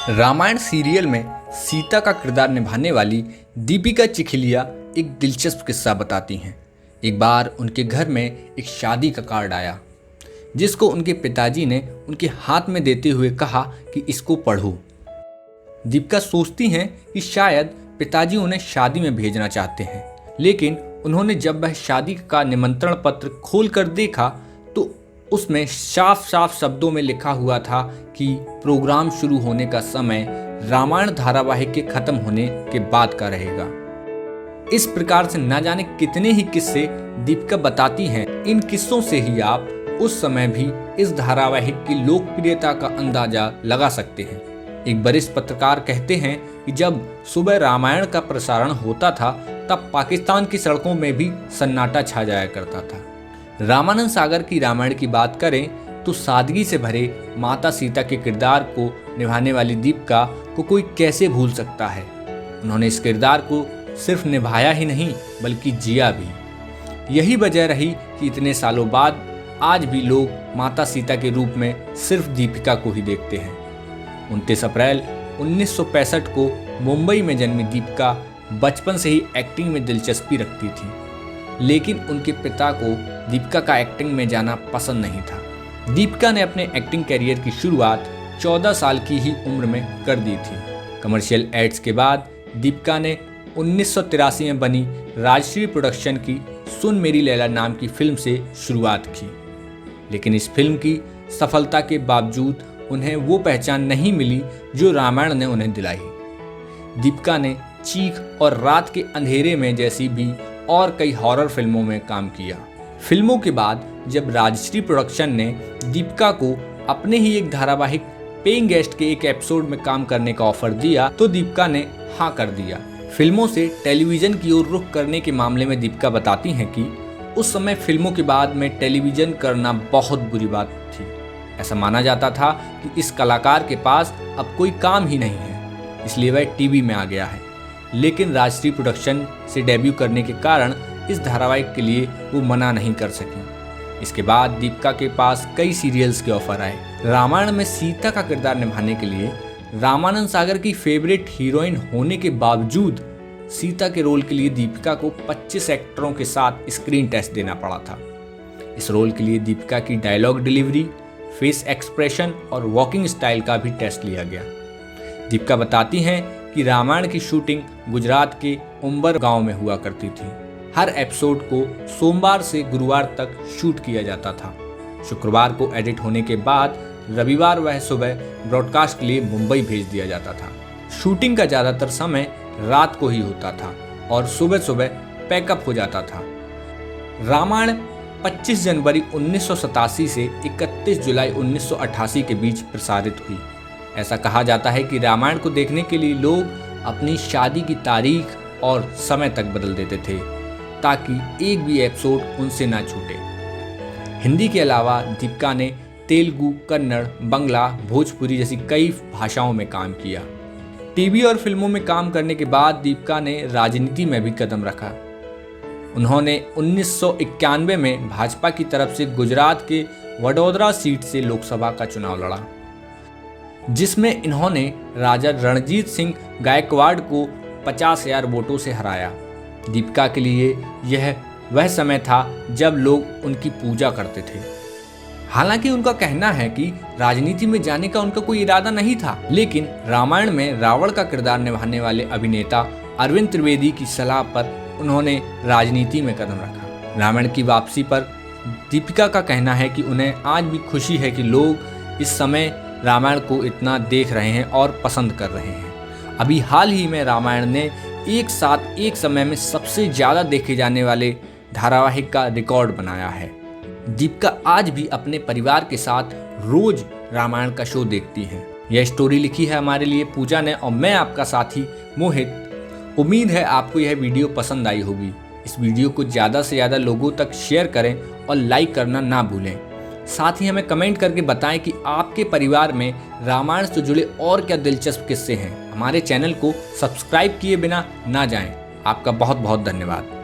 Ramayan serial में सीता का किरदार निभाने वाली दीपिका चिखलिया एक दिलचस्प किस्सा बताती हैं। एक बार उनके घर में एक शादी का कार्ड आया जिसको उनके पिताजी ने उनके हाथ में देते हुए कहा कि इसको पढ़ो। दीपिका सोचती हैं कि शायद पिताजी उन्हें शादी में भेजना चाहते हैं, लेकिन उन्होंने जब वह शादी का निमंत्रण पत्र खोल कर देखा तो उसमें साफ साफ शब्दों में लिखा हुआ था कि प्रोग्राम शुरू होने का समय रामायण धारावाहिक के खत्म होने के बाद का रहेगा। इस प्रकार से न जाने कितने ही किस्से दीपिका बताती हैं। इन किस्सों से ही आप उस समय भी इस धारावाहिक की लोकप्रियता का अंदाजा लगा सकते हैं। एक वरिष्ठ पत्रकार कहते हैं कि जब सुबह रामायण का प्रसारण होता था तब पाकिस्तान की सड़कों में भी सन्नाटा छा जाया करता था। रामानंद सागर की रामायण की बात करें तो सादगी से भरे माता सीता के किरदार को निभाने वाली दीपिका को कोई कैसे भूल सकता है। उन्होंने इस किरदार को सिर्फ निभाया ही नहीं बल्कि जिया भी। यही वजह रही कि इतने सालों बाद आज भी लोग माता सीता के रूप में सिर्फ दीपिका को ही देखते हैं। 29 अप्रैल 1965 को मुंबई में जन्मी दीपिका बचपन से ही एक्टिंग में दिलचस्पी रखती थी, लेकिन उनके पिता को दीपिका का एक्टिंग में जाना पसंद नहीं था। दीपिका ने अपने एक्टिंग करियर की शुरुआत 14 साल की ही उम्र में कर दी थी। कमर्शियल एड्स के बाद दीपिका ने 1983 में बनी राजश्री प्रोडक्शन की सुन मेरी लैला नाम की फिल्म से शुरुआत की, लेकिन इस फिल्म की सफलता के बावजूद उन्हें वो पहचान नहीं मिली जो रामायण ने उन्हें दिलाई। दीपिका ने चीख और रात के अंधेरे में जैसी भी और कई हॉरर फिल्मों में काम किया। फिल्मों के बाद जब राजश्री प्रोडक्शन ने दीपिका को अपने ही एक धारावाहिक पेइंग गेस्ट के एक एपिसोड में काम करने का ऑफर दिया तो दीपिका ने हाँ कर दिया। फिल्मों से टेलीविजन की ओर रुख करने के मामले में दीपिका बताती हैं कि उस समय फिल्मों के बाद में टेलीविजन करना बहुत बुरी बात थी। ऐसा माना जाता था कि इस कलाकार के पास अब कोई काम ही नहीं है, इसलिए वह टीवी में आ गया है। लेकिन राजश्री प्रोडक्शन से डेब्यू करने के कारण इस धारावाहिक के लिए वो मना नहीं कर सकी। इसके बाद दीपिका के पास कई सीरियल्स के ऑफर आए। रामायण में सीता का किरदार निभाने के लिए रामानंद सागर की फेवरेट हीरोइन होने के बावजूद सीता के रोल के लिए दीपिका को 25 एक्टरों के साथ स्क्रीन टेस्ट देना पड़ा था। इस रोल के लिए दीपिका की डायलॉग डिलीवरी, फेस एक्सप्रेशन और वॉकिंग स्टाइल का भी टेस्ट लिया गया। दीपिका बताती हैं कि रामायण की शूटिंग गुजरात के उंबर गांव में हुआ करती थी। हर एपिसोड को सोमवार से गुरुवार तक शूट किया जाता था। शुक्रवार को एडिट होने के बाद रविवार वह सुबह ब्रॉडकास्ट के लिए मुंबई भेज दिया जाता था। शूटिंग का ज़्यादातर समय रात को ही होता था और सुबह सुबह पैकअप हो जाता था। रामायण 25 जनवरी 1987 से 31 जुलाई 1988 के बीच प्रसारित हुई। ऐसा कहा जाता है कि रामायण को देखने के लिए लोग अपनी शादी की तारीख और समय तक बदल देते थे ताकि एक भी एपिसोड उनसे ना छूटे। हिंदी के अलावा दीपिका ने तेलुगु, कन्नड़, बंगला, भोजपुरी जैसी कई भाषाओं में काम किया। टीवी और फिल्मों में काम करने के बाद दीपिका ने राजनीति में भी कदम रखा। उन्होंने 1991 में भाजपा की तरफ से गुजरात के वडोदरा सीट से लोकसभा का चुनाव लड़ा, जिसमें इन्होंने राजा रणजीत सिंह गायकवाड़ को 50,000 वोटों से हराया। दीपिका के लिए यह वह समय था जब लोग उनकी पूजा करते थे। हालांकि उनका कहना है कि राजनीति में जाने का उनका कोई इरादा नहीं था, लेकिन रामायण में रावण का किरदार निभाने वाले अभिनेता अरविंद त्रिवेदी की सलाह पर उन्होंने राजनीति में कदम रखा। रामायण की वापसी पर दीपिका का कहना है कि उन्हें आज भी खुशी है कि लोग इस समय रामायण को इतना देख रहे हैं और पसंद कर रहे हैं। अभी हाल ही में रामायण ने एक साथ एक समय में सबसे ज़्यादा देखे जाने वाले धारावाहिक का रिकॉर्ड बनाया है। दीपिका आज भी अपने परिवार के साथ रोज रामायण का शो देखती हैं। यह स्टोरी लिखी है हमारे लिए पूजा ने और मैं आपका साथी मोहित। उम्मीद है आपको यह वीडियो पसंद आई होगी। इस वीडियो को ज़्यादा से ज़्यादा लोगों तक शेयर करें और लाइक करना ना भूलें। साथ ही हमें कमेंट करके बताएं कि आपके परिवार में रामायण से जुड़े और क्या दिलचस्प किस्से हैं। हमारे चैनल को सब्सक्राइब किए बिना ना जाएं। आपका बहुत बहुत धन्यवाद।